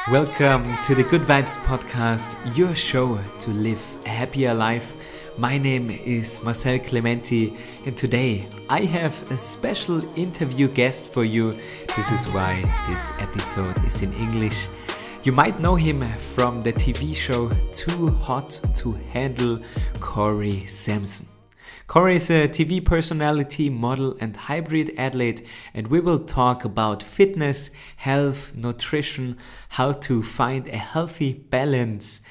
Welcome to the Good Vibes Podcast, your show to live a happier life. My name is Marcel Clementi, and today I have a special interview guest for you. This is why this episode is in English. You might know him from the TV show Too Hot to Handle, Corey Sampson. Corey is a TV personality, model and hybrid athlete, and we will talk about fitness, health, nutrition, how to find a healthy balance,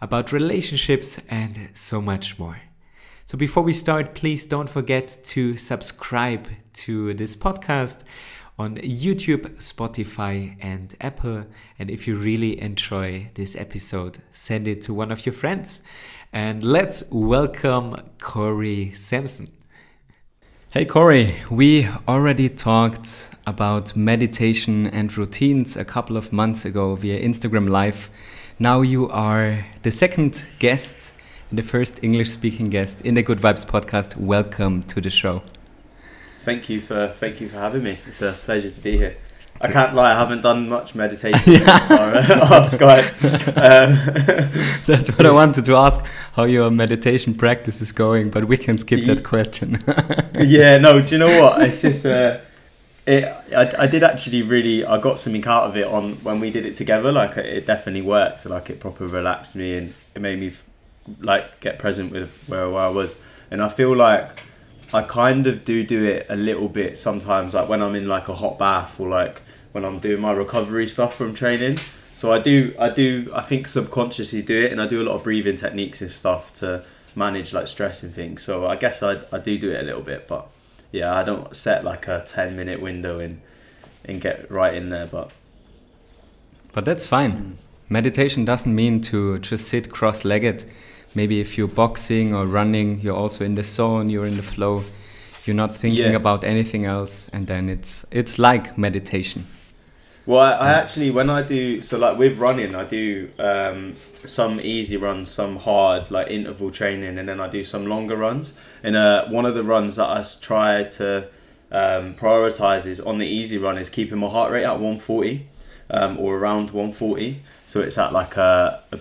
about relationships and so much more. So before we start, please don't forget to subscribe to this podcast on YouTube, Spotify and Apple. And if you really enjoy this episode, send it to one of your friends. And let's welcome Corey Sampson. Hey Corey, we already talked about meditation and routines a couple of months ago via Instagram Live. Now you are the second guest and the first English-speaking guest in the Good Vibes podcast. Welcome to the show. Thank you for having me. It's a pleasure to be here. I can't lie, I haven't done much meditation since our Skype. That's what I wanted to ask, how your meditation practice is going, but we can skip that question. Yeah, no, do you know what? It's just, I did actually I got something out of it on when we did it together. Like, it definitely worked. Like, it proper relaxed me and it made me like get present with where I was. And I feel like I kind of do it a little bit sometimes, like when I'm in like a hot bath or like when I'm doing my recovery stuff from training. So I think subconsciously do it, and I do a lot of breathing techniques and stuff to manage like stress and things. So I guess I do it a little bit, but yeah, I don't set like a 10-minute window and get right in there. But that's fine. Meditation doesn't mean to just sit cross-legged. Maybe if you're boxing or running, you're also in the zone, you're in the flow. You're not thinking about anything else, and then it's like meditation. Well, I actually, when I do, so like with running, I do some easy runs, some hard, like interval training, and then I do some longer runs. And one of the runs that I try to prioritize is on the easy run is keeping my heart rate at 140 or around 140. So it's at like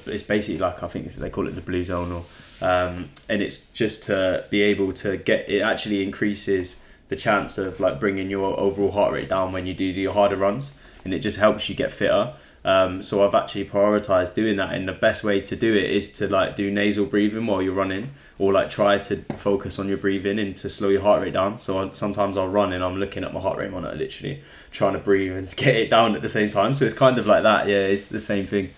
it's basically like, I think they call it the blue zone, or and it's just to be able to get, it actually increases the chance of like bringing your overall heart rate down when you do your harder runs, and it just helps you get fitter. So I've actually prioritized doing that, and the best way to do it is to like do nasal breathing while you're running, or like try to focus on your breathing and to slow your heart rate down. So sometimes I'll run and I'm looking at my heart rate monitor, literally trying to breathe and get it down at the same time. So it's kind of like that. Yeah, it's the same thing.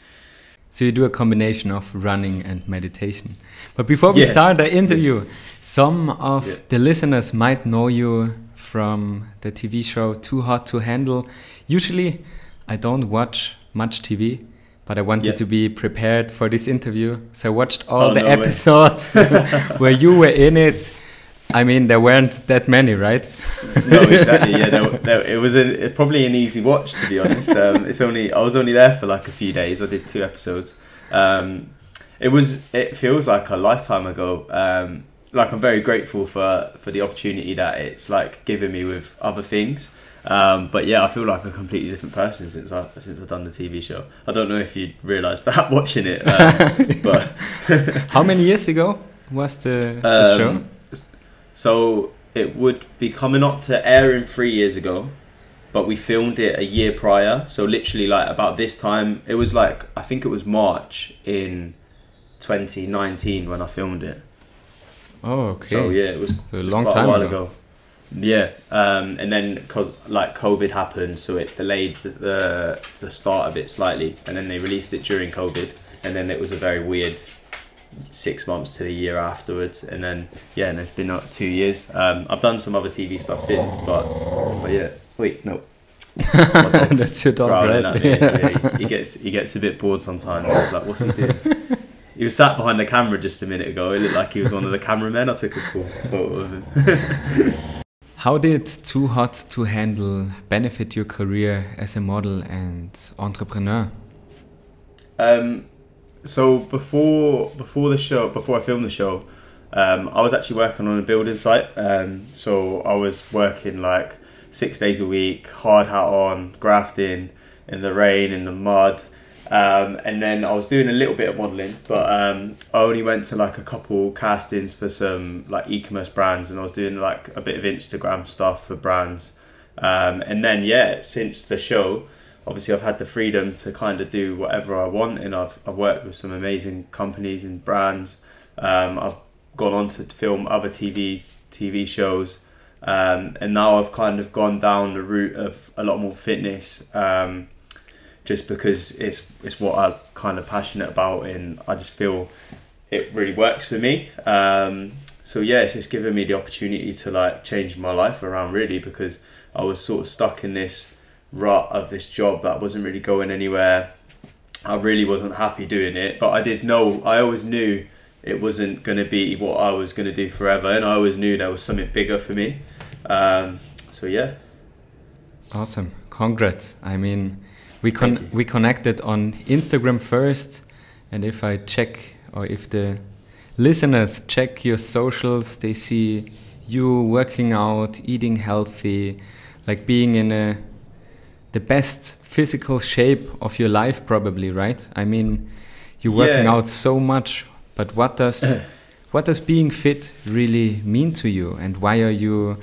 So you do a combination of running and meditation. But before we start the interview, some of the listeners might know you from the TV show Too Hot to Handle. Usually I don't watch much TV, but I wanted to be prepared for this interview. So I watched all the episodes where you were in it. I mean, there weren't that many, right? No, exactly. Yeah, it was probably an easy watch, to be honest. I was only there for like a few days. I did 2 episodes. It feels like a lifetime ago. Like, I'm very grateful for the opportunity that it's like given me with other things. But yeah, I feel like a completely different person since I've done the TV show. I don't know if you realised that watching it, but how many years ago was the show? So it would be coming up to airing 3 years ago, but we filmed it a year prior. So literally like about this time, it was like, I think it was March in 2019 when I filmed it. Oh, okay. So yeah, it was a long time ago. Yeah, and then because like COVID happened, so it delayed the start of it slightly, and then they released it during COVID, and then it was a very weird 6 months to the year afterwards, and then and it's been 2 years. I've done some other TV stuff since, but yeah. Wait, no. That's your dog, right? Yeah, he gets a bit bored sometimes. I was like, what's he doing? He was sat behind the camera just a minute ago. It looked like he was one of the cameramen. I took a cool photo of him. How did Too Hot to Handle benefit your career as a model and entrepreneur? So before I filmed the show, I was actually working on a building site. So I was working like 6 days a week, hard hat on, grafting in the rain, in the mud. And then I was doing a little bit of modelling, but I only went to like a couple castings for some like e-commerce brands, and I was doing like a bit of Instagram stuff for brands. And then yeah, since the show, obviously I've had the freedom to kind of do whatever I want, and I've worked with some amazing companies and brands. I've gone on to film other TV shows, and now I've kind of gone down the route of a lot more fitness, just because it's what I'm kind of passionate about, and I just feel it really works for me. So yeah, it's just given me the opportunity to like change my life around, really, because I was sort of stuck in this rut of this job that wasn't really going anywhere. I really wasn't happy doing it, but I always knew it wasn't going to be what I was going to do forever, and I always knew there was something bigger for me. So yeah. Awesome. Congrats. I mean, we connected on Instagram first, and if I check, or if the listeners check your socials, they see you working out, eating healthy, like being in the best physical shape of your life, probably, right? I mean, you're working out so much, but what does being fit really mean to you, and why are you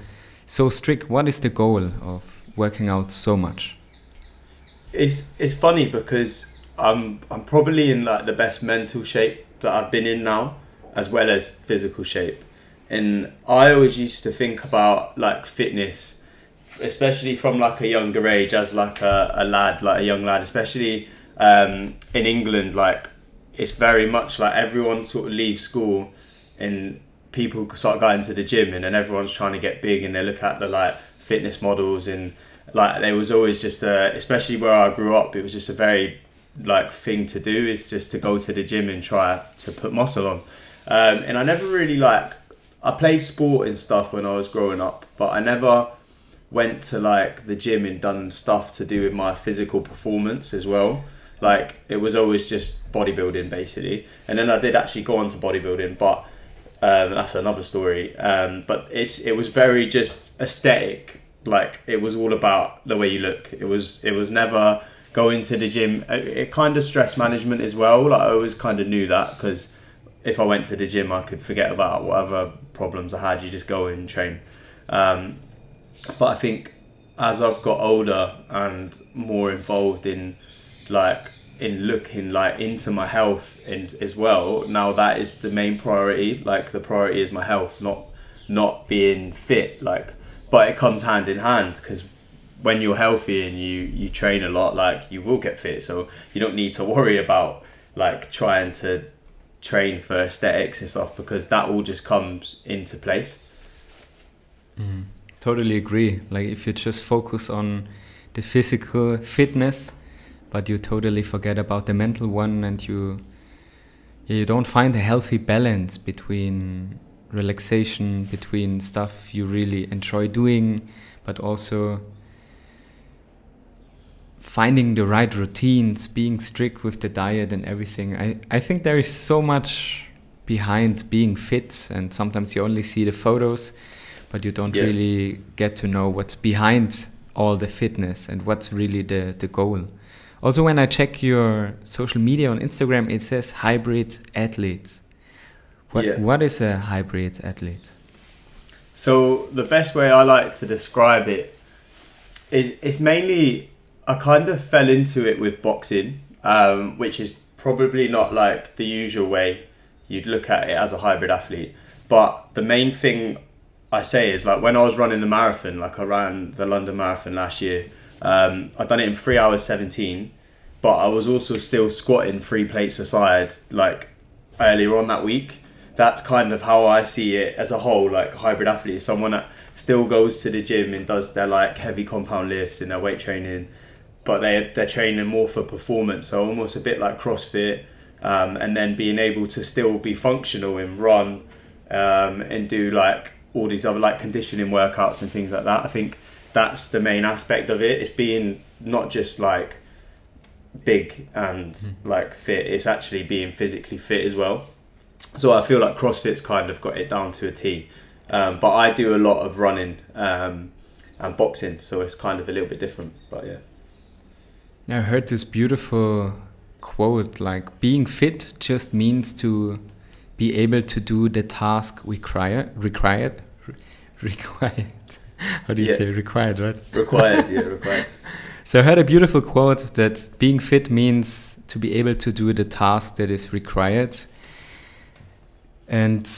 so strict? What is the goal of working out so much? It's funny because I'm probably in like the best mental shape that I've been in now, as well as physical shape. And I always used to think about like fitness, especially from like a younger age, as like a young lad, especially in England. Like, it's very much like everyone sort of leaves school and people start going to the gym, and then everyone's trying to get big, and they look at the like fitness models, and like there was always just especially where I grew up, it was just a very like thing to do, is just to go to the gym and try to put muscle on. And I never really I played sport and stuff when I was growing up, but I never went to like the gym and done stuff to do with my physical performance as well. Like, it was always just bodybuilding basically. And then I did actually go on to bodybuilding, but that's another story. But it was very just aesthetic. Like, it was all about the way you look. It was never going to the gym. It kind of stress management as well. Like, I always kind of knew that, because if I went to the gym, I could forget about whatever problems I had. You just go in and train. But I think as I've got older and more involved in looking like into my health and as well, now that is the main priority. Like, the priority is my health, not being fit. Like, but it comes hand in hand, because when you're healthy and you train a lot, like, you will get fit. So you don't need to worry about like trying to train for aesthetics and stuff, because that all just comes into place. Totally agree. Like, if you just focus on the physical fitness, but you totally forget about the mental one, and you don't find a healthy balance between relaxation, between stuff you really enjoy doing, but also finding the right routines, being strict with the diet and everything. I think there is so much behind being fit, and sometimes you only see the photos, but you don't really get to know what's behind all the fitness and what's really the goal. Also, when I check your social media on Instagram, it says hybrid athlete. What is a hybrid athlete? So the best way I like to describe it is, it's mainly, I kind of fell into it with boxing, which is probably not like the usual way you'd look at it as a hybrid athlete. But the main thing I say is, like, when I was running the marathon, like I ran the London Marathon last year, I'd done it in 3 hours 17, but I was also still squatting 3 plates aside, like, earlier on that week. That's kind of how I see it as a whole. Like, a hybrid athlete is someone that still goes to the gym and does their like heavy compound lifts and their weight training, but they're training more for performance, so almost a bit like CrossFit, and then being able to still be functional and run, and do like all these other like conditioning workouts and things like that. I think that's the main aspect of it. It's being not just like big and like fit, it's actually being physically fit as well. So I feel like CrossFit's kind of got it down to a T. But I do a lot of running and boxing, so it's kind of a little bit different, but yeah. I heard this beautiful quote like being fit just means to be able to do the task required. How do you say required, right? Required, yeah, required. So I heard a beautiful quote that being fit means to be able to do the task that is required. And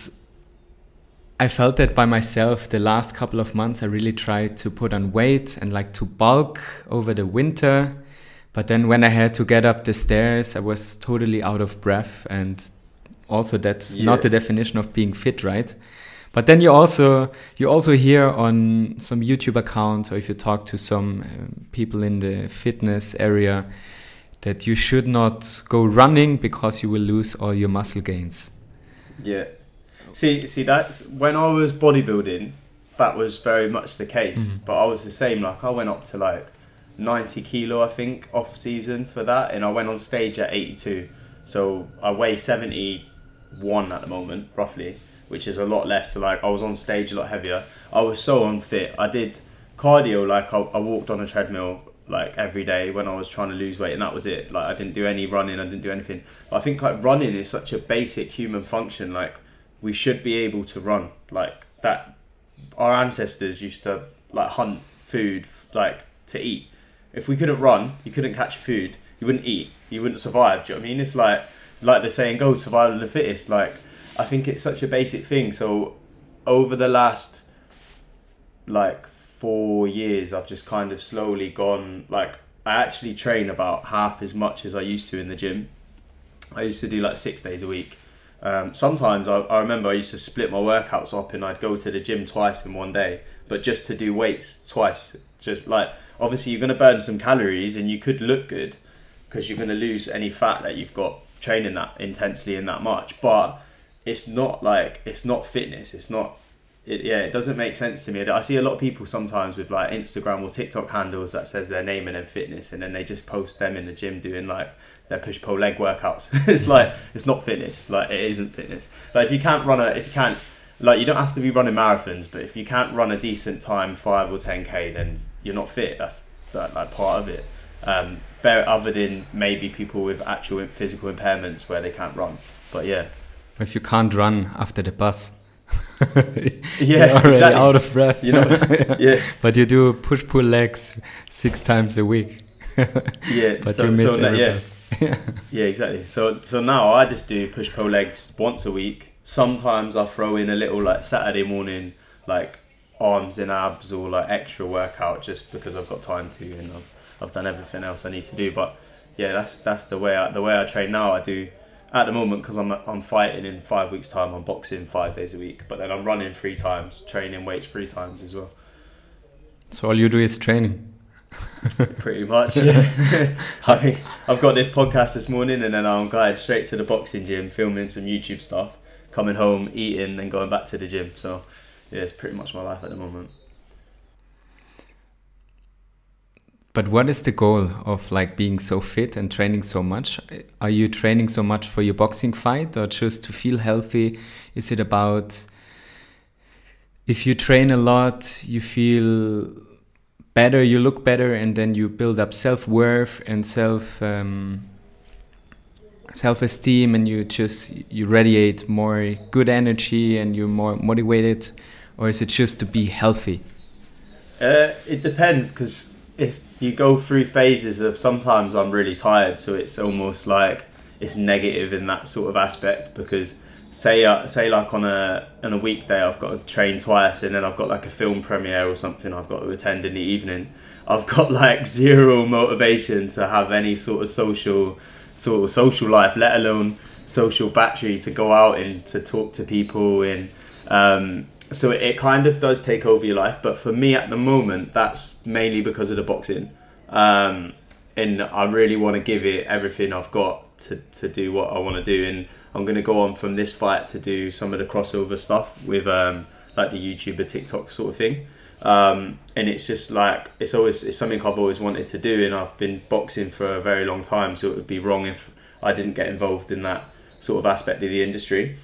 I felt that by myself the last couple of months. I really tried to put on weight and like to bulk over the winter. But then when I had to get up the stairs, I was totally out of breath. And also that's not the definition of being fit, right? But then you also hear on some YouTube accounts, or if you talk to some people in the fitness area, that you should not go running because you will lose all your muscle gains. Yeah. See, that's when I was bodybuilding, that was very much the case. Mm-hmm. But I was the same. Like I went up to like 90 kilo, I think, off season for that, and I went on stage at 82. So I weigh 71 at the moment, roughly, which is a lot less. So like I was on stage a lot heavier. I was so unfit. I did cardio, like I walked on a treadmill like every day when I was trying to lose weight, and that was it. Like I didn't do any running, I didn't do anything. But I think like running is such a basic human function. Like we should be able to run like that. Our ancestors used to like hunt food like to eat. If we couldn't run, you couldn't catch food, you wouldn't eat, you wouldn't survive. Do you know what I mean? It's like the saying goes, survival of the fittest. Like I think it's such a basic thing. So over the last like 4 years, I've just kind of slowly gone, like I actually train about half as much as I used to in the gym. I used to do like 6 days a week. Sometimes I remember I used to split my workouts up and I'd go to the gym twice in one day, but just to do weights twice. Just like, obviously you're going to burn some calories and you could look good because you're going to lose any fat that you've got training that intensely and that much, but it's not fitness. It doesn't make sense to me. I see a lot of people sometimes with like Instagram or TikTok handles that says their name and then fitness, and then they just post them in the gym doing like their push-pull leg workouts. It's like, it's not fitness. Like it isn't fitness. Like if you can't, like you don't have to be running marathons, but if you can't run a decent time, 5 or 10K, then you're not fit. That's like part of it. Other than maybe people with actual physical impairments where they can't run. But yeah. If you can't run after the bus, you're already exactly. out of breath. You know, yeah. But you do push-pull legs 6 times a week. Yeah, but you miss every bus. Yeah, exactly. So now I just do push-pull legs once a week. Sometimes I throw in a little like Saturday morning like arms and abs or like extra workout just because I've got time to, and I've done everything else I need to do. But yeah, that's the way I train now. I do at the moment because I'm fighting in 5 weeks time. I'm boxing 5 days a week, but then I'm running 3 times, training weights 3 times as well. So all you do is training. Pretty much, yeah. I mean, I've got this podcast this morning, and then I'm going straight to the boxing gym, filming some YouTube stuff, coming home, eating, and going back to the gym. So yeah, it's pretty much my life at the moment. But what is the goal of like being so fit and training so much? Are you training so much for your boxing fight or just to feel healthy? Is it about if you train a lot, you feel better, you look better, and then you build up self-worth and self-esteem, and you radiate more good energy and you're more motivated? Or is it just to be healthy? It depends, because you go through phases of sometimes I'm really tired, so it's almost like it's negative in that sort of aspect, because say like on a weekday I've got to train twice, and then I've got like a film premiere or something I've got to attend in the evening. I've got like zero motivation to have any sort of social life, let alone social battery to go out and to talk to people, and so it kind of does take over your life. But for me at the moment, that's mainly because of the boxing, and I really want to give it everything I've got to do what I want to do. And I'm going to go on from this fight to do some of the crossover stuff with like the YouTuber, TikTok sort of thing, and it's just like it's something I've always wanted to do, and I've been boxing for a very long time, so it would be wrong if I didn't get involved in that sort of aspect of the industry.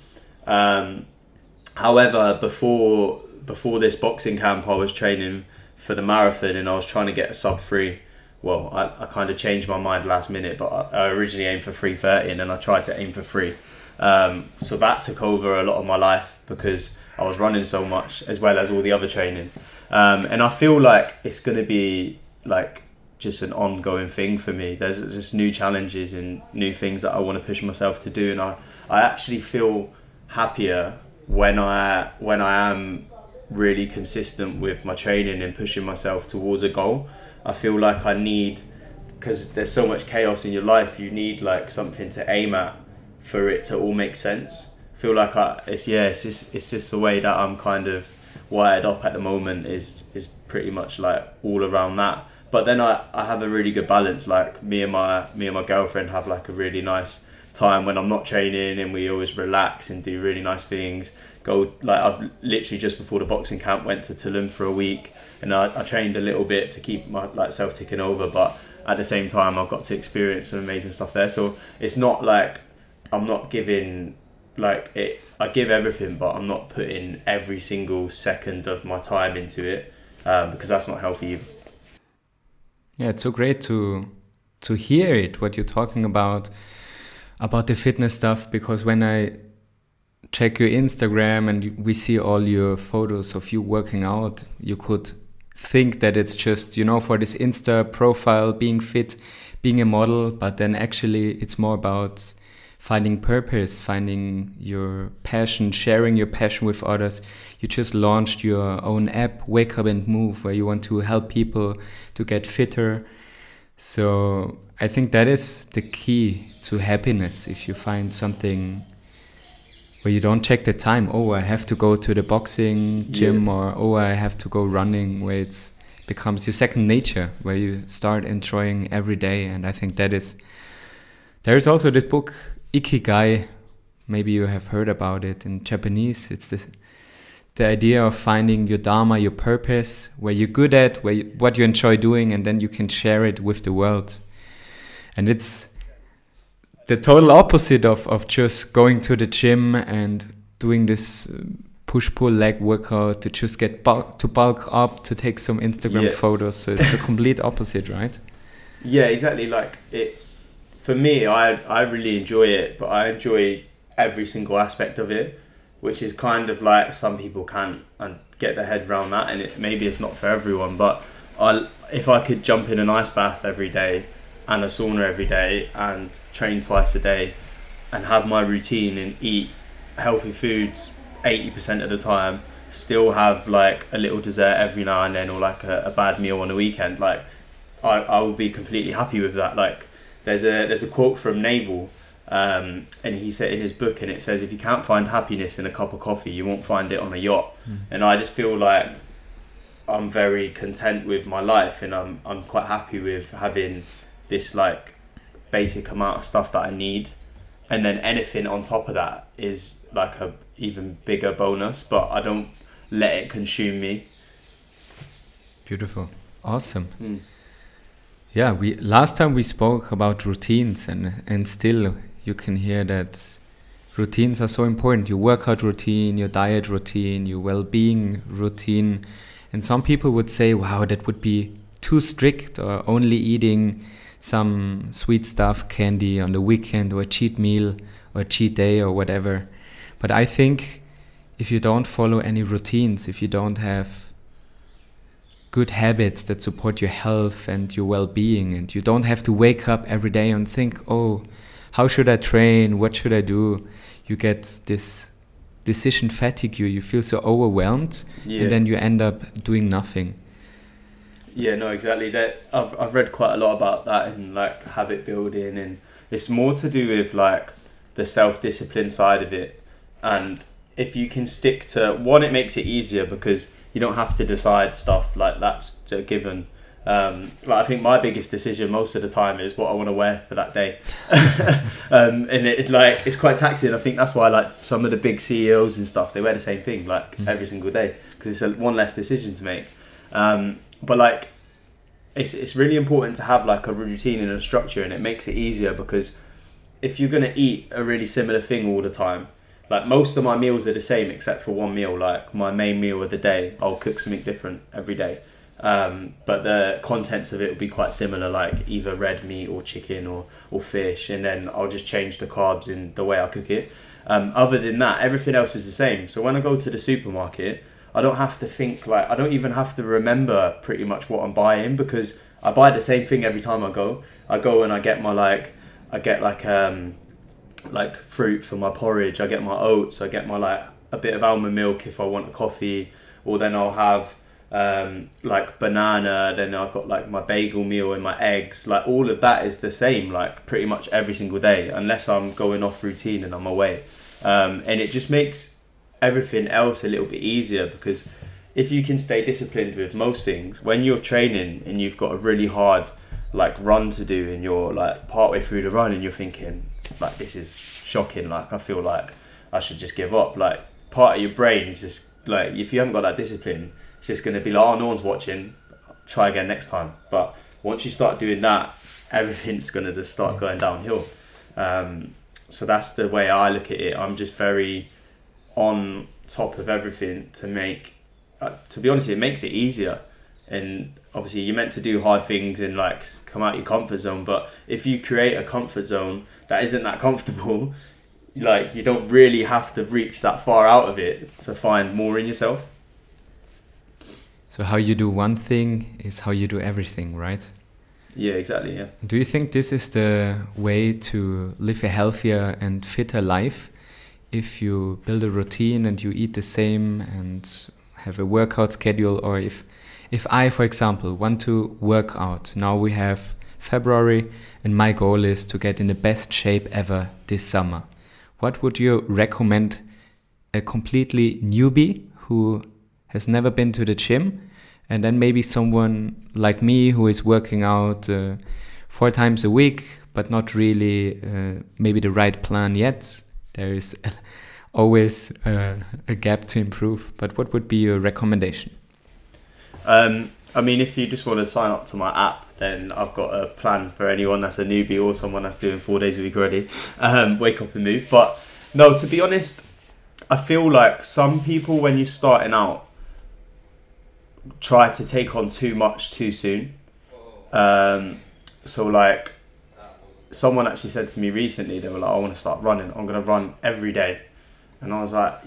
However, before this boxing camp, I was training for the marathon, and I was trying to get a sub 3 well, I kind of changed my mind last minute, but I originally aimed for 3:30 and then I tried to aim for 3. So that took over a lot of my life because I was running so much as well as all the other training. And I feel like it's going to be like just an ongoing thing for me. There's just new challenges and new things that I want to push myself to do. And I actually feel happier when I am really consistent with my training and pushing myself towards a goal. I feel like I need, because there's so much chaos in your life, you need like something to aim at for it to all make sense. I feel like it's just the way that I'm kind of wired up at the moment is pretty much like all around that. But then I have a really good balance. Like me and my girlfriend have like a really nice time when I'm not training, and we always relax and do really nice things. I've literally just before the boxing camp went to Tulum for a week, and I trained a little bit to keep my self ticking over, but at the same time I've got to experience some amazing stuff there. So it's not like I'm not giving I give everything, but I'm not putting every single second of my time into it, because that's not healthy either. Yeah, it's so great to hear it, what you're talking about the fitness stuff, because when I check your Instagram and we see all your photos of you working out, you could think that it's just, for this Insta profile, being fit, being a model, but then actually it's more about finding purpose, finding your passion, sharing your passion with others. You just launched your own app, Wake Up and Move, where you want to help people to get fitter. So I think that is the key to happiness. If you find something where you don't check the time, I have to go to the boxing gym, or I have to go running, where it becomes your second nature, where you start enjoying every day. And I think there is also this book, Ikigai, maybe you have heard about it in Japanese. It's the idea of finding your dharma, your purpose, where you're good at, what you enjoy doing, and then you can share it with the world. And it's the total opposite of just going to the gym and doing this push-pull leg workout to just get bulk up, to take some Instagram photos. So it's the complete opposite, right? Yeah, exactly. Like for me, I really enjoy it, but I enjoy every single aspect of it, which is kind of like some people can't get their head around that, and maybe it's not for everyone. But if I could jump in an ice bath every day and a sauna every day and train twice a day and have my routine and eat healthy foods 80% of the time, still have like a little dessert every now and then, or like a bad meal on the weekend, like I will be completely happy with that. Like there's a quote from Naval, and he said in his book, and it says, if you can't find happiness in a cup of coffee, you won't find it on a yacht. And I just feel like I'm very content with my life, and I'm quite happy with having this like basic amount of stuff that I need, and then anything on top of that is like a even bigger bonus, but I don't let it consume me. Beautiful. Awesome. Yeah, last time we spoke about routines, and still you can hear that routines are so important. Your workout routine, your diet routine, your well-being routine. And some people would say, wow, that would be too strict, or only eating some sweet stuff, candy on the weekend, or a cheat meal, or a cheat day, or whatever. But I think if you don't follow any routines, if you don't have good habits that support your health and your well-being, and you don't have to wake up every day and think, how should I train? What should I do? You get this decision fatigue. You feel so overwhelmed, and then you end up doing nothing. Yeah, no, exactly. That I've read quite a lot about that and like habit building, and it's more to do with like the self-discipline side of it. And if you can stick to one, it makes it easier because you don't have to decide stuff like that's a given. I think my biggest decision most of the time is what I want to wear for that day. And it's quite taxing. I think that's why like some of the big CEOs and stuff, they wear the same thing like every single day, because it's one less decision to make. But like it's really important to have like a routine and a structure, and it makes it easier because if you're going to eat a really similar thing all the time, like most of my meals are the same except for one meal. Like my main meal of the day, I'll cook something different every day. but the contents of it will be quite similar, like either red meat or chicken or fish, and then I'll just change the carbs in the way I cook it. Other than that, everything else is the same. So when I go to the supermarket, I don't have to think, like, I don't even have to remember pretty much what I'm buying, because I buy the same thing every time I go. I go and I get my like fruit for my porridge, I get my oats, I get my like a bit of almond milk if I want a coffee, or then I'll have like banana, then I've got like my bagel meal and my eggs. Like all of that is the same, like pretty much every single day, unless I'm going off routine and I'm away. And it just makes everything else a little bit easier, because if you can stay disciplined with most things, when you're training and you've got a really hard like run to do and you're like partway through the run and you're thinking like, this is shocking, like I feel like I should just give up, like part of your brain is just like, if you haven't got that discipline, it's just going to be like, oh, no one's watching, try again next time. But once you start doing that, everything's going to just start going downhill. So that's the way I look at it. I'm just very on top of everything to make, to be honest, it makes it easier. And obviously you're meant to do hard things and like come out your comfort zone, but if you create a comfort zone that isn't that comfortable, like you don't really have to reach that far out of it to find more in yourself. So how you do one thing is how you do everything, right? Yeah, exactly, yeah. Do you think this is the way to live a healthier and fitter life? If you build a routine and you eat the same and have a workout schedule, or if I, for example, want to work out, now we have February and my goal is to get in the best shape ever this summer. What would you recommend a completely newbie who has never been to the gym, and then maybe someone like me who is working out 4 times a week, but not really maybe the right plan yet? There is always a gap to improve, but what would be your recommendation? I mean, if you just want to sign up to my app, then I've got a plan for anyone that's a newbie or someone that's doing 4 days a week already. Wake up and move. But no, to be honest, I feel like some people, when you're starting out, try to take on too much too soon. So like, someone actually said to me recently, they were like, I want to start running, I'm going to run every day. And I was like,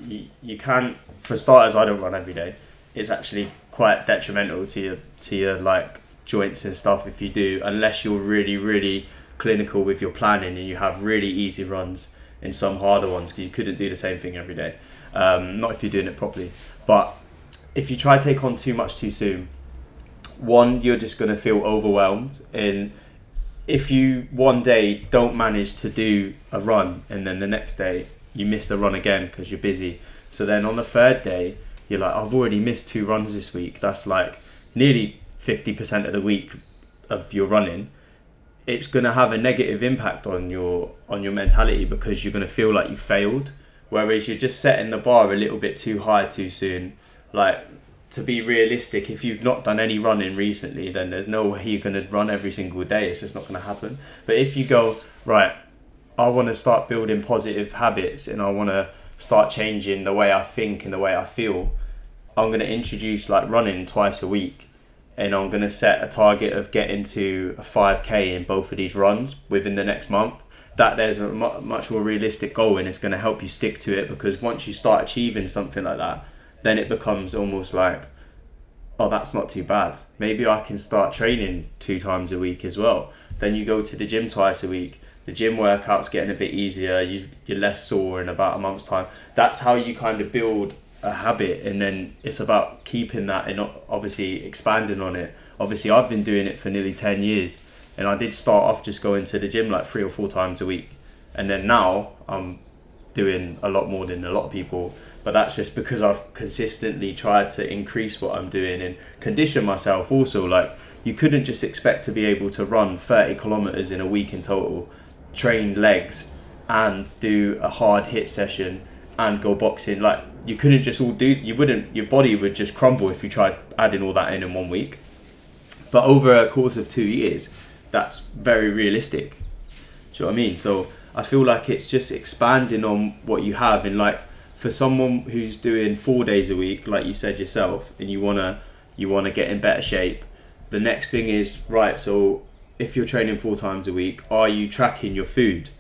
you can't, for starters, I don't run every day. It's actually quite detrimental to your like joints and stuff if you do, unless you're really, really clinical with your planning and you have really easy runs and some harder ones, because you couldn't do the same thing every day. Not if you're doing it properly. But if you try to take on too much too soon, one, you're just going to feel overwhelmed. And if you one day don't manage to do a run and then the next day you miss the run again because you're busy, so then on the third day you're like, I've already missed 2 runs this week, that's like nearly 50% of the week of your running. It's going to have a negative impact on your mentality, because you're going to feel like you failed, whereas you're just setting the bar a little bit too high too soon. Like, to be realistic, if you've not done any running recently, then there's no way you're going to run every single day. It's just not going to happen. But if you go, right, I want to start building positive habits and I want to start changing the way I think and the way I feel, I'm going to introduce like running twice a week, and I'm going to set a target of getting to a 5k in both of these runs within the next month. That there's a much more realistic goal, and it's going to help you stick to it, because once you start achieving something like that, then it becomes almost like, oh, that's not too bad. Maybe I can start training 2 times a week as well. Then you go to the gym twice a week. The gym workout's getting a bit easier. You're less sore in about a month's time. That's how you kind of build a habit, and then it's about keeping that and obviously expanding on it. Obviously, I've been doing it for nearly 10 years, and I did start off just going to the gym like 3 or 4 times a week, and then now I'm doing a lot more than a lot of people. But that's just because I've consistently tried to increase what I'm doing and condition myself also. Like, you couldn't just expect to be able to run 30 kilometers in a week in total, train legs and do a hard HIIT session and go boxing. Like, you couldn't just all do, your body would just crumble if you tried adding all that in 1 week. But over a course of 2 years, that's very realistic. Do you know what I mean? So I feel like it's just expanding on what you have. And like, for someone who's doing 4 days a week, like you said yourself, and you want to you want to get in better shape. The next thing is, right, so if you're training 4 times a week, are you tracking your food?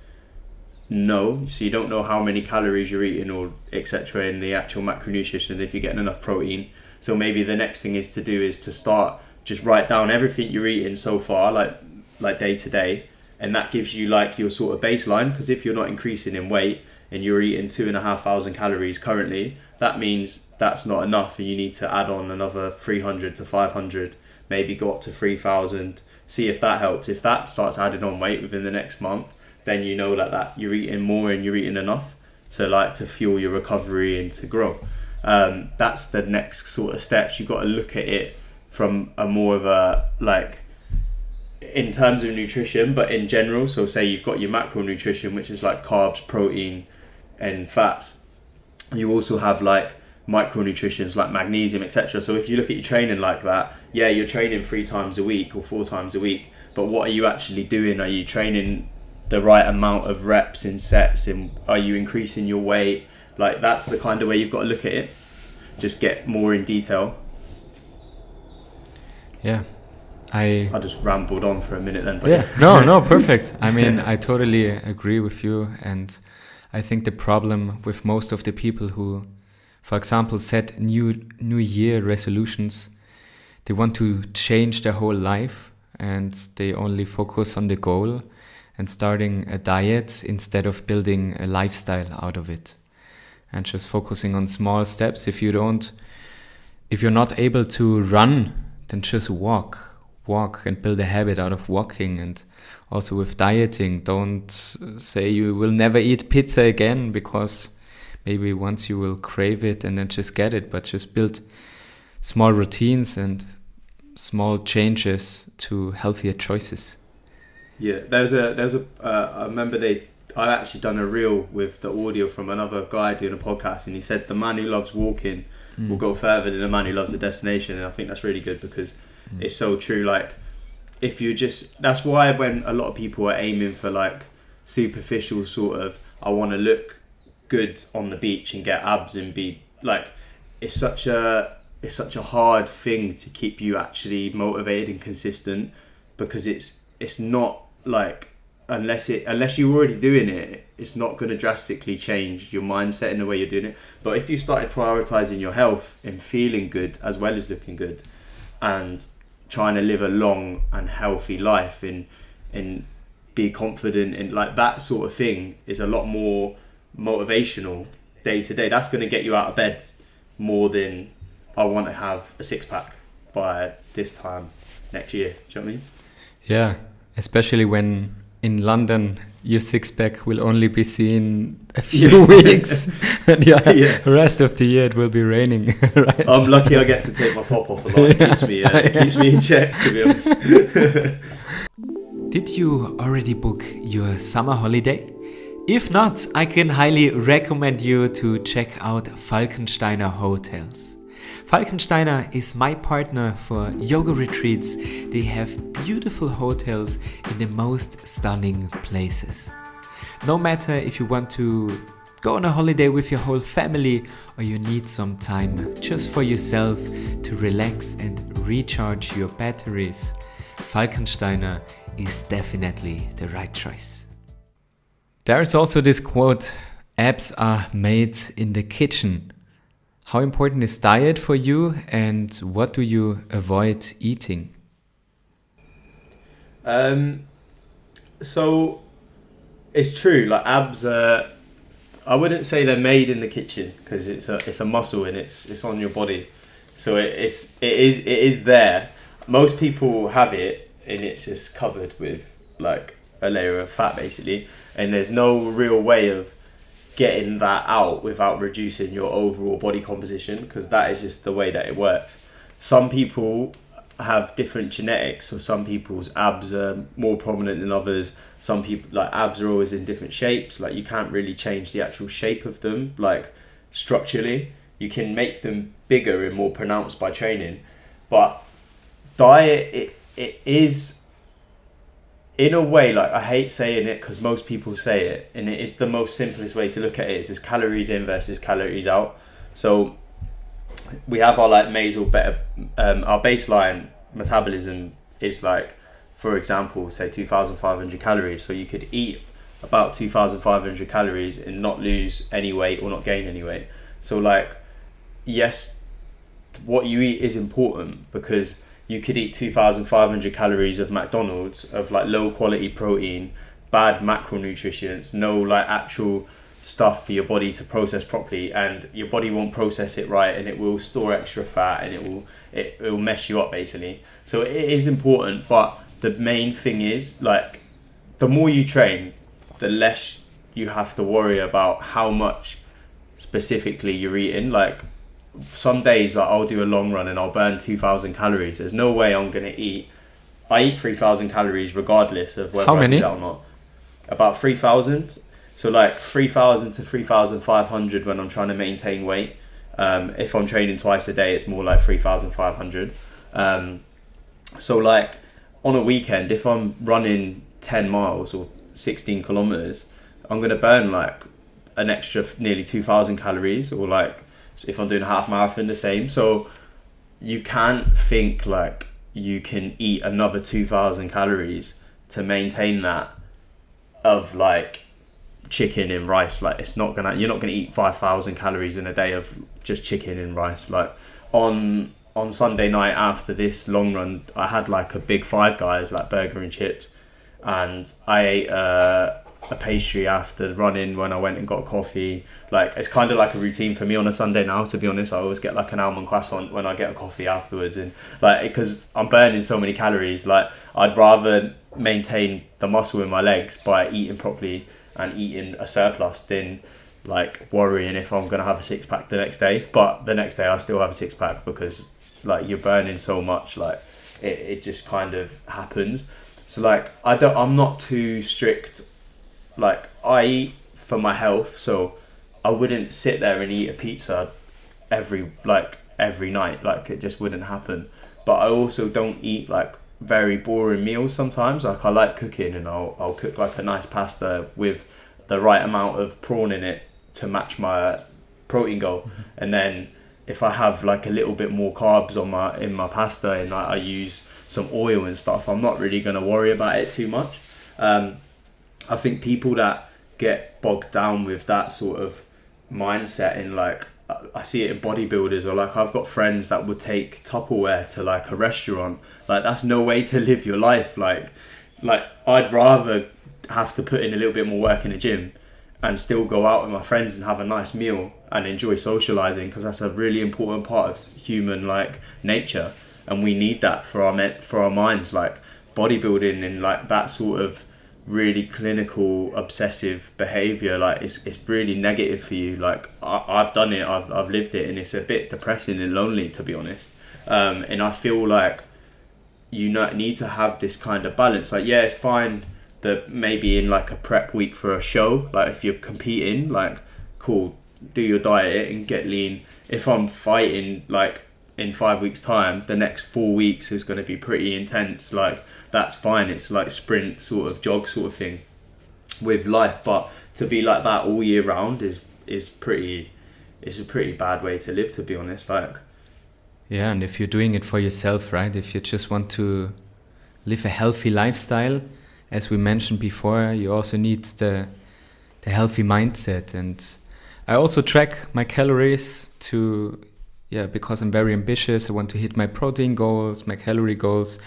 No, so you don't know how many calories you're eating or etc. in the actual macronutrition, if you're getting enough protein. So maybe the next thing is to start, just write down everything you're eating so far, like day to day, and that gives you like your sort of baseline. Because if you're not increasing in weight and you're eating 2,500 calories currently, that means that's not enough, and you need to add on another 300 to 500, maybe go up to 3,000. See if that helps. If that starts adding on weight within the next month, then you know that you're eating more and you're eating enough to fuel your recovery and to grow. That's the next sort of steps. You've got to look at it from a more of a, like, in terms of nutrition, but in general. So say you've got your macronutrition, which is like carbs, protein and fat. You also have like micronutrients like magnesium, etc. So if you look at your training like that, yeah, you're training 3 times a week or 4 times a week, but what are you actually doing? Are you training the right amount of reps in sets, and are you increasing your weight? Like, that's the kind of way you've got to look at it. Just get more in detail. Yeah, I just rambled on for a minute then, but yeah. No, perfect. I mean, I totally agree with you, and I think the problem with most of the people who, for example, set new year resolutions, they want to change their whole life and they only focus on the goal and starting a diet instead of building a lifestyle out of it, and just focusing on small steps. If you're not able to run, then just walk and build a habit out of walking. And also with dieting, don't say you will never eat pizza again, because maybe once you will crave it and then just get it, but just build small routines and small changes to healthier choices. Yeah, I remember I actually done a reel with the audio from another guy doing a podcast, and he said the man who loves walking will go further than the man who loves the destination. And I think that's really good, because it's so true. Like, if you just, that's why when a lot of people are aiming for like superficial sort of, I want to look good on the beach and get abs and be like, it's such a hard thing to keep you actually motivated and consistent, because it's not like, unless you're already doing it, it's not going to drastically change your mindset in the way you're doing it. But if you started prioritizing your health and feeling good as well as looking good, and trying to live a long and healthy life and be confident, and like that sort of thing is a lot more motivational day to day. That's going to get you out of bed more than, I want to have a 6-pack by this time next year. Do you know what I mean? Yeah, especially when in London your 6-pack will only be seen a few weeks, and the rest of the year it will be raining. Right? I'm lucky I get to take my top off a lot. It keeps me in check, to be honest. Did you already book your summer holiday? If not, I can highly recommend you to check out Falkensteiner Hotels. Falkensteiner is my partner for yoga retreats. They have beautiful hotels in the most stunning places. No matter if you want to go on a holiday with your whole family, or you need some time just for yourself to relax and recharge your batteries, Falkensteiner is definitely the right choice. There is also this quote, "Abs are made in the kitchen." How important is diet for you, and what do you avoid eating? So it's true, like abs are, I wouldn't say they're made in the kitchen, because it's a muscle and it's on your body. So it is there. Most people have it and it's just covered with like a layer of fat basically, and there's no real way of getting that out without reducing your overall body composition, because that is just the way that it works. Some people have different genetics, so some people's abs are more prominent than others. Some people, like, abs are always in different shapes, like you can't really change the actual shape of them, like structurally. You can make them bigger and more pronounced by training, but diet, it is, in a way, like, I hate saying it because most people say it, and it's the most simplest way to look at it, is calories in versus calories out. So we have our like our baseline metabolism is like, for example, say 2,500 calories. So you could eat about 2,500 calories and not lose any weight or not gain any weight. So like, yes, what you eat is important, because you could eat 2,500 calories of McDonald's, of like low quality protein, bad macronutrients, no like actual stuff for your body to process properly, and your body won't process it right, and it will store extra fat, and it will mess you up basically. So it is important, but the main thing is like, the more you train, the less you have to worry about how much specifically you're eating. Like some days, like I'll do a long run and I'll burn 2,000 calories. There's no way I'm gonna eat. I eat 3,000 calories regardless of whether I do that or not. About 3,000. So like 3,000 to 3,500 when I'm trying to maintain weight. If I'm training twice a day, it's more like 3,500. So like on a weekend, if I'm running 10 miles or 16 kilometers, I'm gonna burn like an extra nearly 2,000 calories, or like, so if I'm doing a half marathon, the same. So you can't think like you can eat another 2,000 calories to maintain that of like chicken and rice. Like you're not gonna eat 5,000 calories in a day of just chicken and rice. Like on Sunday night after this long run, I had like a big Five Guys, like burger and chips, and I ate a pastry after running when I went and got coffee. Like it's kind of like a routine for me on a Sunday now, to be honest. I always get like an almond croissant when I get a coffee afterwards, and like, because I'm burning so many calories, like I'd rather maintain the muscle in my legs by eating properly and eating a surplus than like worrying if I'm gonna have a six-pack the next day. But the next day I still have a six-pack, because like you're burning so much, like it just kind of happens. So like I'm not too strict. Like I eat for my health, so I wouldn't sit there and eat a pizza every night. Like it just wouldn't happen. But I also don't eat like very boring meals sometimes. Like I like cooking, and I'll cook like a nice pasta with the right amount of prawn in it to match my protein goal. And then if I have like a little bit more carbs in my pasta, and I use some oil and stuff, I'm not really gonna worry about it too much. I think people that get bogged down with that sort of mindset, in like, I see it in bodybuilders, or like I've got friends that would take Tupperware to like a restaurant. Like that's no way to live your life. Like I'd rather have to put in a little bit more work in the gym and still go out with my friends and have a nice meal and enjoy socializing, because that's a really important part of human like nature, and we need that for our minds. Like bodybuilding and like that sort of really clinical obsessive behavior, like it's really negative for you. Like I've done it, I've lived it, and it's a bit depressing and lonely, to be honest. And I feel like you need to have this kind of balance. Like yeah, it's fine that maybe in like a prep week for a show, like if you're competing, like cool, do your diet and get lean. If I'm fighting, like in 5 weeks time, the next 4 weeks is going to be pretty intense. Like that's fine. It's like sprint sort of jog sort of thing with life. But to be like that all year round is a pretty bad way to live, to be honest. Like yeah, and if you're doing it for yourself, right? If you just want to live a healthy lifestyle, as we mentioned before, you also need the healthy mindset. And I also track my calories because I'm very ambitious. I want to hit my protein goals, my calorie goals.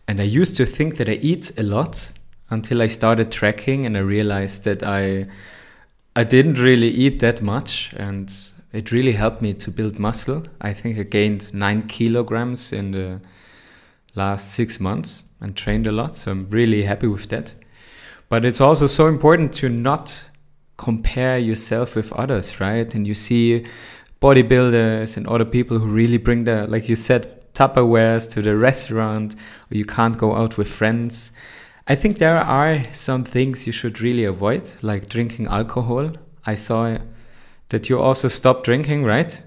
And I used to think that I eat a lot until I started tracking, and I realized that I didn't really eat that much, and it really helped me to build muscle. I think I gained 9 kilograms in the last 6 months and trained a lot, so I'm really happy with that. But it's also so important to not compare yourself with others, right? And you see bodybuilders and other people who really bring the, like you said, Tupperwares to the restaurant, or you can't go out with friends. I think there are some things you should really avoid, like drinking alcohol. I saw that you also stopped drinking, right?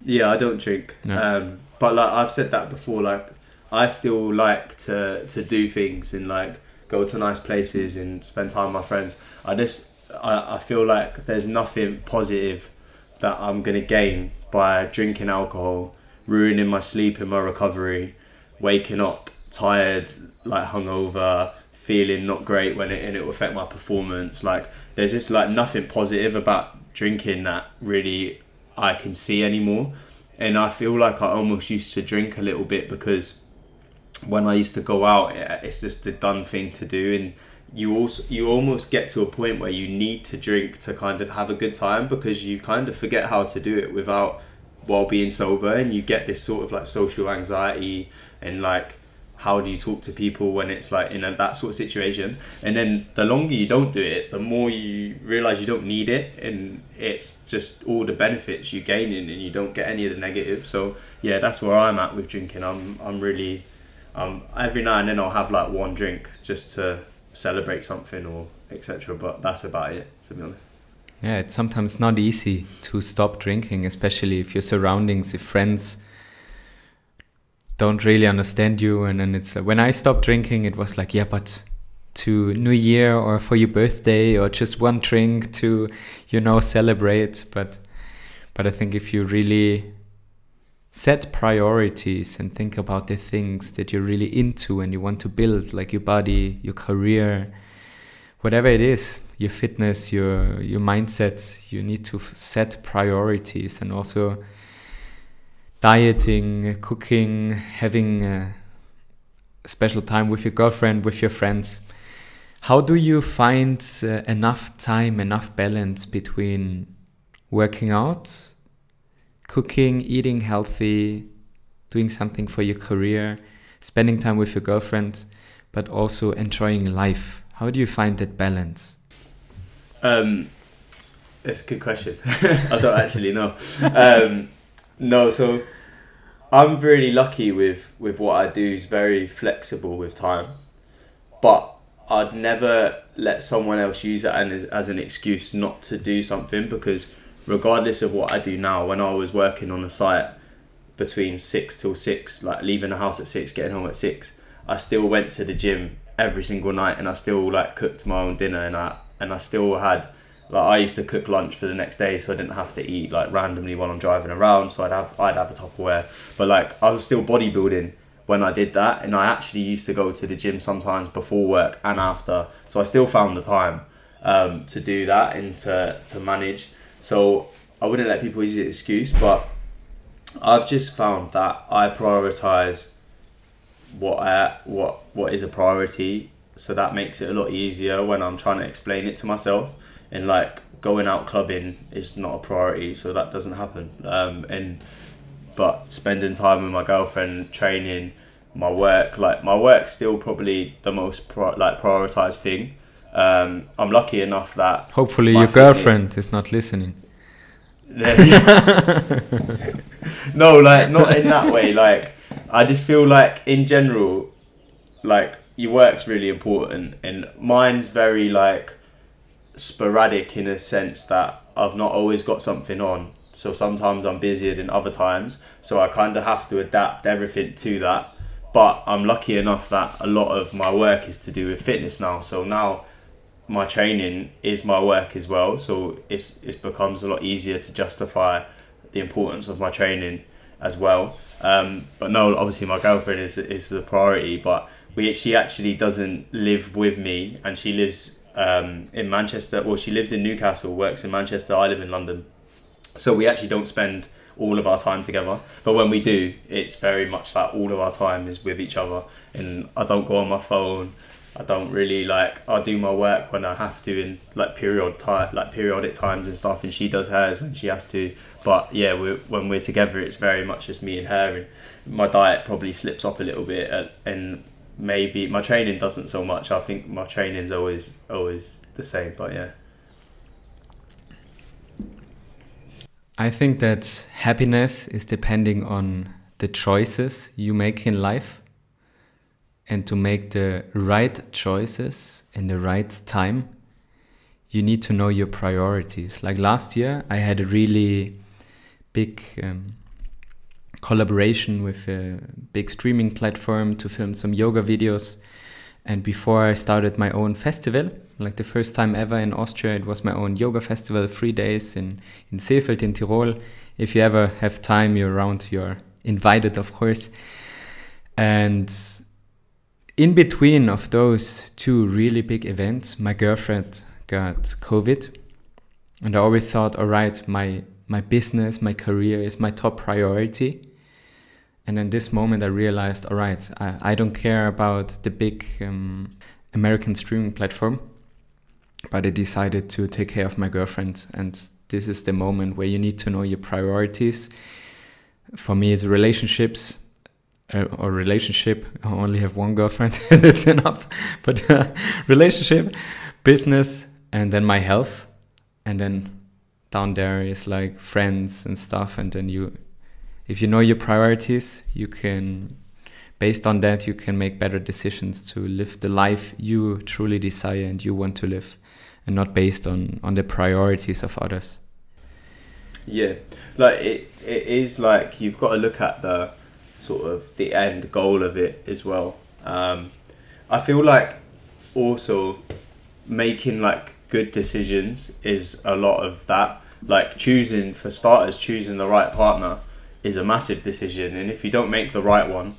Yeah, I don't drink. No. But like I've said that before, like I still like to do things and like go to nice places and spend time with my friends. I feel like there's nothing positive that I'm gonna gain by drinking alcohol, ruining my sleep and my recovery, waking up tired, like hungover, feeling not great and it will affect my performance. Like there's just like nothing positive about drinking that really I can see anymore. And I feel like I almost used to drink a little bit because when I used to go out, it's just the done thing to do. And you almost get to a point where you need to drink to kind of have a good time, because you kind of forget how to do it while being sober, and you get this sort of like social anxiety and like how do you talk to people when it's like in that sort of situation. And then the longer you don't do it, the more you realize you don't need it, and it's just all the benefits you gain in, and you don't get any of the negatives. So yeah, that's where I'm at with drinking. I'm really every now and then I'll have like one drink just to celebrate something or etc., but that's about it, to be honest. Yeah, it's sometimes not easy to stop drinking, especially if your surroundings, if friends don't really understand you. And then it's when I stopped drinking, it was like, yeah, but to New Year or for your birthday, or just one drink to, celebrate. But I think if you really set priorities and think about the things that you're really into and you want to build, like your body, your career, whatever it is, your fitness, your mindset, you need to set priorities. And also dieting, cooking, having a special time with your girlfriend, with your friends. How do you find enough time, enough balance between working out, cooking, eating healthy, doing something for your career, spending time with your girlfriend, but also enjoying life? How do you find that balance? It's a good question. I don't actually know. No, so I'm really lucky with what I do. Is very flexible with time, but I'd never let someone else use it as an excuse not to do something, because regardless of what I do now, when I was working on a site between 6 till 6, like leaving the house at 6, getting home at 6, I still went to the gym every single night, and I still like cooked my own dinner, and I still had, like, I used to cook lunch for the next day, so I didn't have to eat like randomly while I'm driving around. So I'd have a Tupperware, but like I was still bodybuilding when I did that, and I actually used to go to the gym sometimes before work and after. So I still found the time to do that and to manage. So I wouldn't let people use it as an excuse, but I've just found that I prioritize what is a priority. So that makes it a lot easier when I'm trying to explain it to myself. And like going out clubbing is not a priority, so that doesn't happen. But spending time with my girlfriend, training, my work's still probably the most prioritized thing. I'm lucky enough that hopefully your girlfriend is not listening. No, like not in that way. Like I just feel like in general, like your work's really important, and mine's very like sporadic in a sense that I've not always got something on. So sometimes I'm busier than other times, so I kind of have to adapt everything to that. But I'm lucky enough that a lot of my work is to do with fitness now. So now my training is my work as well. So it becomes a lot easier to justify the importance of my training as well. But no, obviously my girlfriend is the priority, but she actually doesn't live with me, and she lives in Manchester. Well, she lives in Newcastle, works in Manchester. I live in London. So we actually don't spend all of our time together, but when we do, it's very much like all of our time is with each other, and I don't go on my phone. I don't really I do my work when I have to in periodic times and stuff, and she does hers when she has to. But yeah, when we're together, it's very much just me and her, and my diet probably slips up a little bit, and maybe my training doesn't so much. I think my training's always the same, but yeah. I think that happiness is depending on the choices you make in life, and to make the right choices in the right time, you need to know your priorities. Like last year, I had a really big collaboration with a big streaming platform to film some yoga videos. And before I started my own festival, Like the first time ever in Austria, it was my own yoga festival, 3 days in Seefeld in Tirol. If you ever have time, you're around, you're invited, of course. And in between of those two really big events, my girlfriend got COVID. And I always thought, all right, my business, my career is my top priority. And in this moment, I realized, all right, I don't care about the big American streaming platform, but I decided to take care of my girlfriend. And this is the moment where you need to know your priorities. For me, it's relationships or relationship. I only have one girlfriend, that's enough. But relationship, business, and then my health. And then down there is like friends and stuff. And then if you know your priorities, you can, based on that, you can make better decisions to live the life you truly desire and you want to live, and not based on the priorities of others. Yeah, like it is like you've got to look at the sort of the end goal of it as well. I feel like also making like good decisions is a lot of that. Like choosing the right partner is a massive decision, and if you don't make the right one,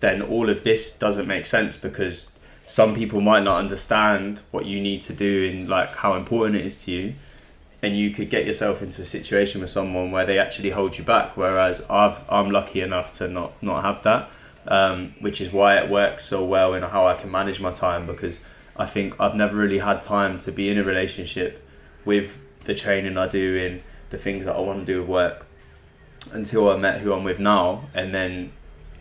then all of this doesn't make sense, because some people might not understand what you need to do and like how important it is to you, and you could get yourself into a situation with someone where they actually hold you back, whereas I'm lucky enough to not have that, which is why it works so well in how I can manage my time, because I think I've never really had time to be in a relationship with the training I do and the things that I want to do with work until I met who I'm with now, and then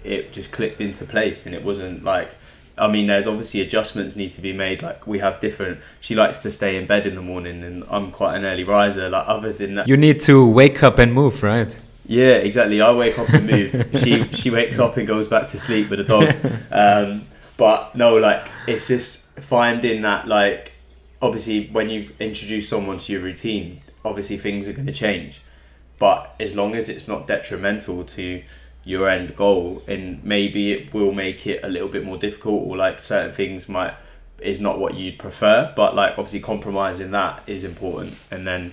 it just clicked into place. And it wasn't like, I mean, there's obviously adjustments need to be made. Like we have different, she likes to stay in bed in the morning and I'm quite an early riser. Like other than that, you need to wake up and move, right? Yeah, exactly. I wake up and move. She wakes up and goes back to sleep with a dog. But no, like it's just finding that, like, obviously when you introduce someone to your routine, obviously things are going to change, but as long as it's not detrimental to your end goal, and maybe it will make it a little bit more difficult, or like certain things is not what you'd prefer, but like obviously compromising that is important. And then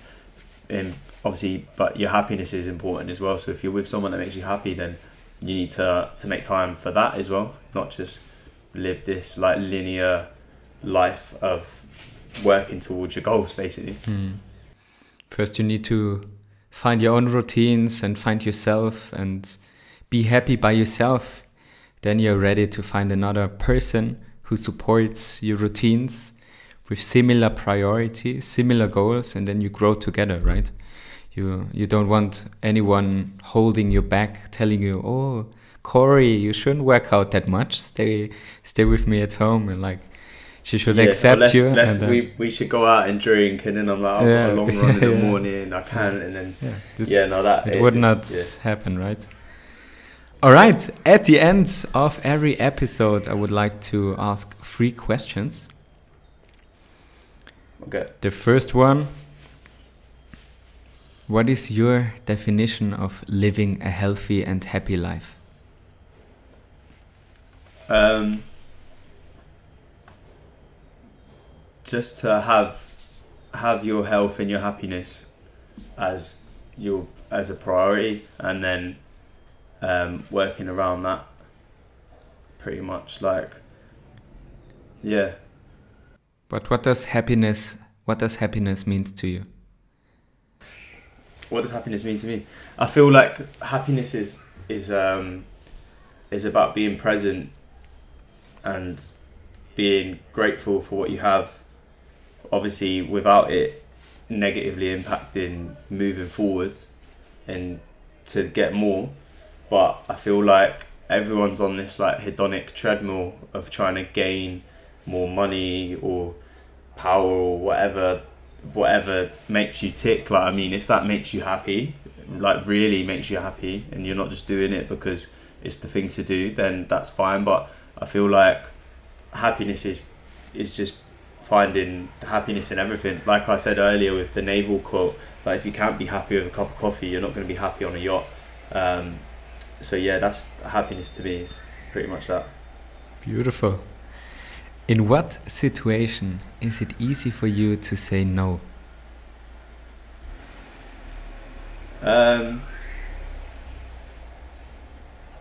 obviously, but your happiness is important as well. So if you're with someone that makes you happy, then you need to make time for that as well, not just live this like linear life of working towards your goals, basically. First you need to find your own routines and find yourself and be happy by yourself. Then you're ready to find another person who supports your routines with similar priorities, similar goals, and then you grow together, right? You don't want anyone holding you back, telling you, oh, Corey, you shouldn't work out that much, stay with me at home, and like she should accept you. We should go out and drink, and then I'm like, I've got a long run in the morning, I can't, and then it would not happen, right? All right, at the end of every episode, I would like to ask 3 questions. Okay. The first one: what is your definition of living a healthy and happy life? Just to have your health and your happiness as a priority, and then working around that, pretty much, like, yeah. But what does happiness mean to you? What does happiness mean to me? I feel like happiness is about being present and being grateful for what you have, obviously without it negatively impacting moving forward and to get more. But I feel like everyone's on this like hedonic treadmill of trying to gain more money or power or whatever makes you tick. Like, I mean, if that makes you happy, like really makes you happy, and you're not just doing it because it's the thing to do, then that's fine. But I feel like happiness is just finding happiness in everything. Like I said earlier with the naval quote, like if you can't be happy with a cup of coffee, you're not going to be happy on a yacht. So yeah, that's happiness to me, is pretty much that. Beautiful. In what situation is it easy for you to say no?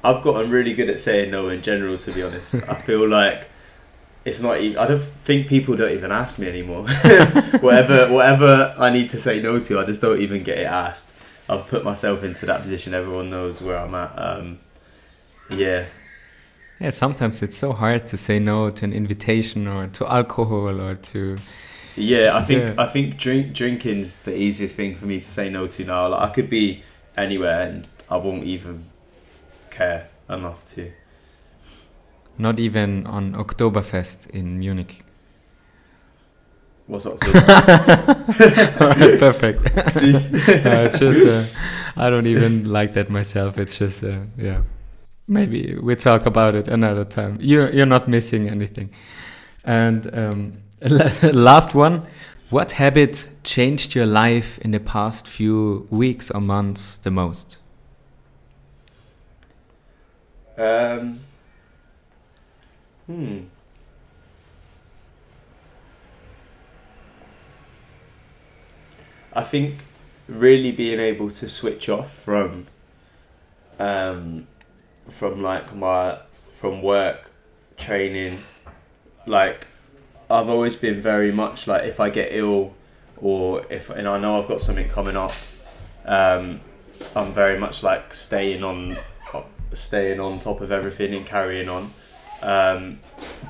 I've gotten really good at saying no in general, to be honest. I feel like it's not even, I don't think people don't even ask me anymore. whatever I need to say no to, I just don't even get it asked. I've put myself into that position. Everyone knows where I'm at. Yeah, sometimes it's so hard to say no to an invitation or to alcohol or to... Yeah, I think drinking's the easiest thing for me to say no to now. Like, I could be anywhere and I won't even care enough to. Not even on Oktoberfest in Munich. What's up? Alright, perfect. It's just I don't even like that myself. It's just yeah. Maybe we talk about it another time. You're not missing anything. And last one. What habit changed your life in the past few weeks or months the most? I think really being able to switch off from work, training. Like, I've always been very much like, if I get ill and I know I've got something coming up, I'm very much like staying on top of everything and carrying on.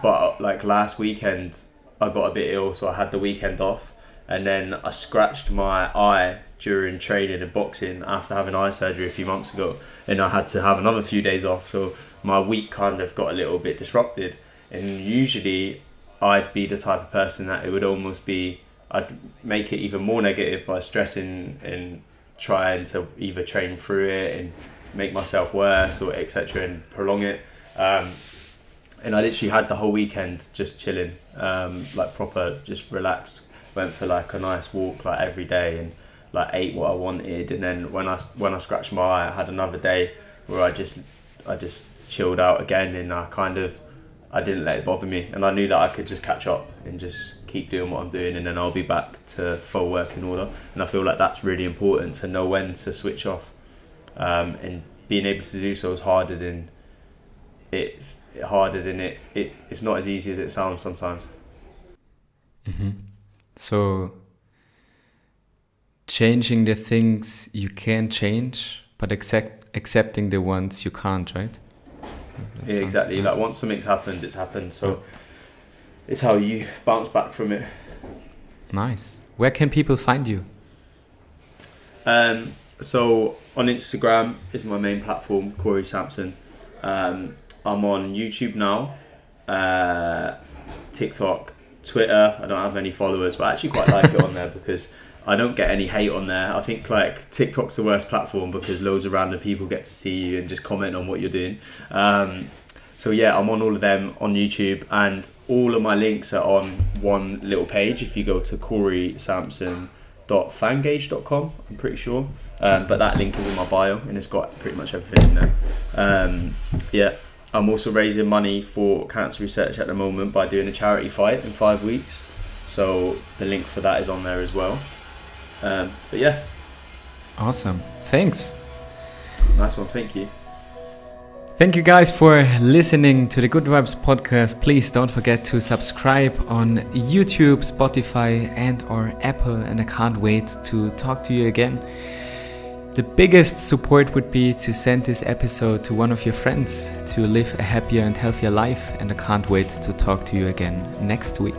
But like last weekend I got a bit ill, so I had the weekend off, and then I scratched my eye during training and boxing after having eye surgery a few months ago, and I had to have another few days off, so my week kind of got a little bit disrupted. And usually I'd be the type of person that it would almost be, I'd make it even more negative by stressing and trying to either train through it and make myself worse or etc. and prolong it. And I literally had the whole weekend just chilling, like proper, just relaxed. Went for like a nice walk like every day and like ate what I wanted. And then when I scratched my eye, I had another day where I just chilled out again, and I didn't let it bother me, and I knew that I could just catch up and just keep doing what I'm doing, and then I'll be back to full working order. And I feel like that's really important, to know when to switch off, and being able to do so is harder than it's not as easy as it sounds sometimes. Mm-hmm. So changing the things you can change, but accepting the ones you can't, right? Yeah, exactly. Like, once something's happened, it's happened. So it's how you bounce back from it. Nice. Where can people find you? So on Instagram is my main platform, Corey Sampson. I'm on YouTube now, TikTok, Twitter. I don't have any followers, but I actually quite like it on there because I don't get any hate on there. I think like TikTok's the worst platform because loads of random people get to see you and just comment on what you're doing. So yeah, I'm on all of them on YouTube, and all of my links are on one little page. If you go to coreysampson.fangage.com, I'm pretty sure. But that link is in my bio, and it's got pretty much everything in there. Yeah, I'm also raising money for cancer research at the moment by doing a charity fight in 5 weeks. So the link for that is on there as well. But yeah. Awesome. Thanks. Nice one. Thank you. Thank you guys for listening to the Good Vibes podcast. Please don't forget to subscribe on YouTube, Spotify and or Apple, and I can't wait to talk to you again. The biggest support would be to send this episode to one of your friends to live a happier and healthier life, and I can't wait to talk to you again next week.